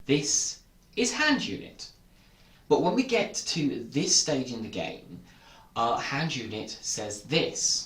This is hand unit. But when we get to this stage in the game, hand unit says this.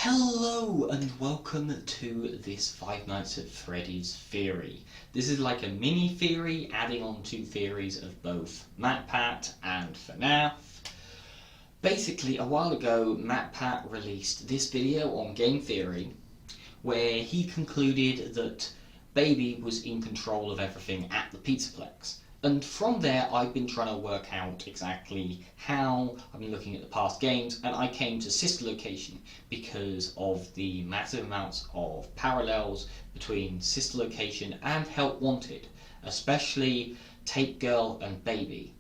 Hello and welcome to this Five Nights at Freddy's theory. This is like a mini theory adding on to theories of both MatPat and fnaf. Basically, a while ago MatPat released this video on game theory where he concluded that Baby was in control of everything at the Pizzaplex. And from there, I've been trying to work out exactly how. I've been looking at the past games, and I came to Sister Location because of the massive amounts of parallels between Sister Location and Help Wanted, especially Tape Girl and Baby.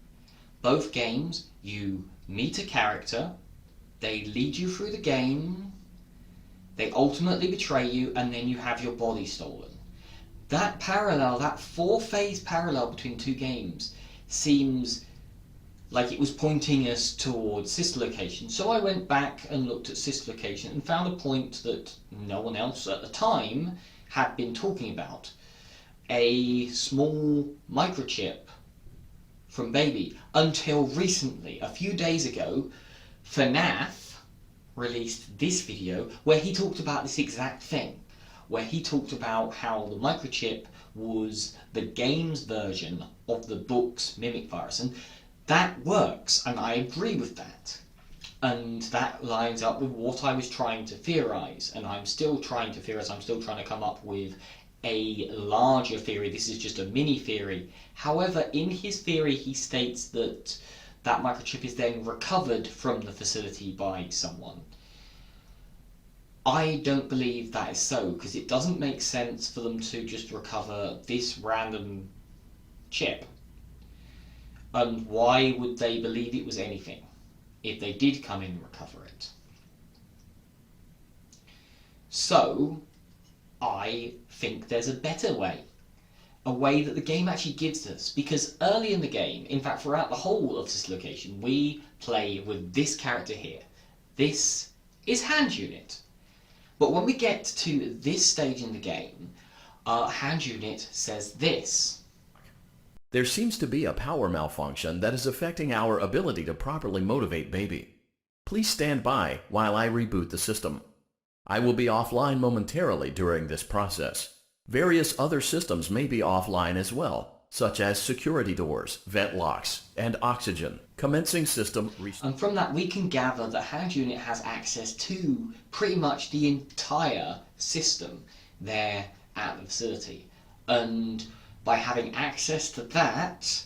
Both games, you meet a character, they lead you through the game, they ultimately betray you, and then you have your body stolen. That parallel, that four-phase parallel between two games, seems like it was pointing us towards Sister Location. So I went back and looked at Sister Location and found a point that no one else at the time had been talking about. A small microchip from Baby. Until recently, a few days ago, fnaf released this video where he talked about this exact thing. Where he talked about how the microchip was the game's version of the book's mimic virus. And that works, and I agree with that. And that lines up with what I was trying to theorize, and I'm still trying to theorize. I'm still trying to come up with a larger theory. This is just a mini theory. However, in his theory, he states that that microchip is then recovered from the facility by someone. I don't believe that is so, because it doesn't make sense for them to just recover this random chip. And why would they believe it was anything if they did come in and recover it? So, I think there's a better way. A way that the game actually gives us. Because early in the game, in fact throughout the whole of this location, we play with this character here. This is hand unit. But when we get to this stage in the game, hand unit says this. There seems to be a power malfunction that is affecting our ability to properly motivate Baby. Please stand by while I reboot the system. I will be offline momentarily during this process. Various other systems may be offline as well, such as security doors, vent locks, and oxygen. Commencing system restart. And from that we can gather that hand unit has access to pretty much the entire system there at the facility. And by having access to that,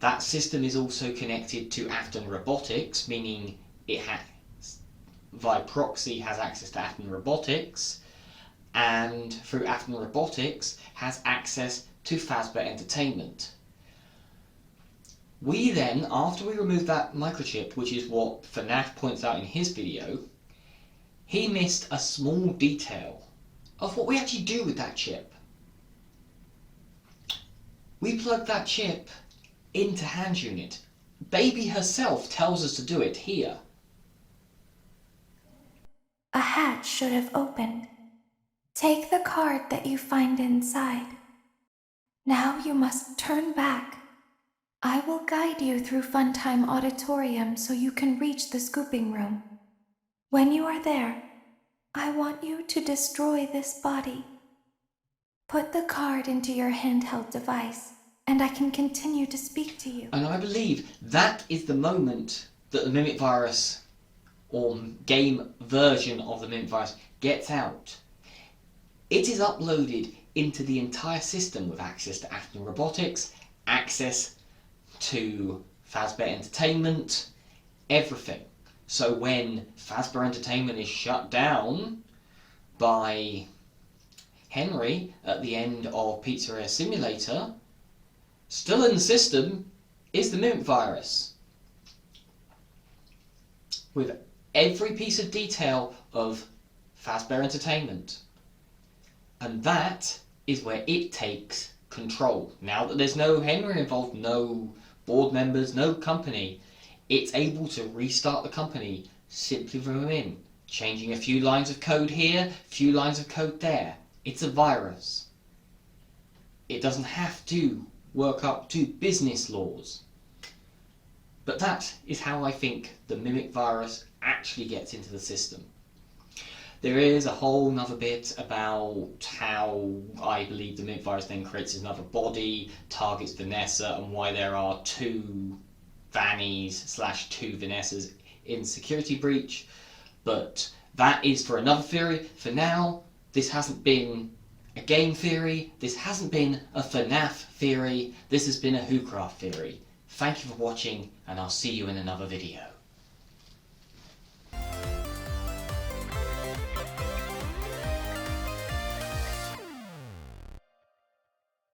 that system is also connected to Afton Robotics, meaning it has, via proxy, has access to Afton Robotics, and through Afton Robotics has access to Fazbear Entertainment. We then, after we remove that microchip, which is what fnaf points out in his video, he missed a small detail of what we actually do with that chip. We plug that chip into hand unit. Baby herself tells us to do it here. A hatch should have opened. Take the card that you find inside. Now you must turn back. I will guide you through Funtime Auditorium so you can reach the scooping room. When you are there, I want you to destroy this body. Put the card into your handheld device, and I can continue to speak to you. And I believe that is the moment that the Mimic Virus, or game version of the Mimic Virus, gets out. It is uploaded into the entire system with access to Aston Robotics, access to Fazbear Entertainment, everything. So when Fazbear Entertainment is shut down by Henry at the end of Pizzeria Simulator, still in the system is the Mimic Virus, with every piece of detail of Fazbear Entertainment. And that is where it takes control. Now that there's no Henry involved, no board members, no company, it's able to restart the company simply from within, changing a few lines of code here, a few lines of code there. It's a virus. It doesn't have to work up to business laws. But that is how I think the Mimic Virus actually gets into the system. There is a whole nother bit about how I believe the Mimic Virus then creates another body, targets Vanessa, and why there are two Vannies / two Vanessas in Security Breach. But that is for another theory. For now, this hasn't been a game theory, this hasn't been a FNAF theory, this has been a WhoCraft theory. Thank you for watching, and I'll see you in another video.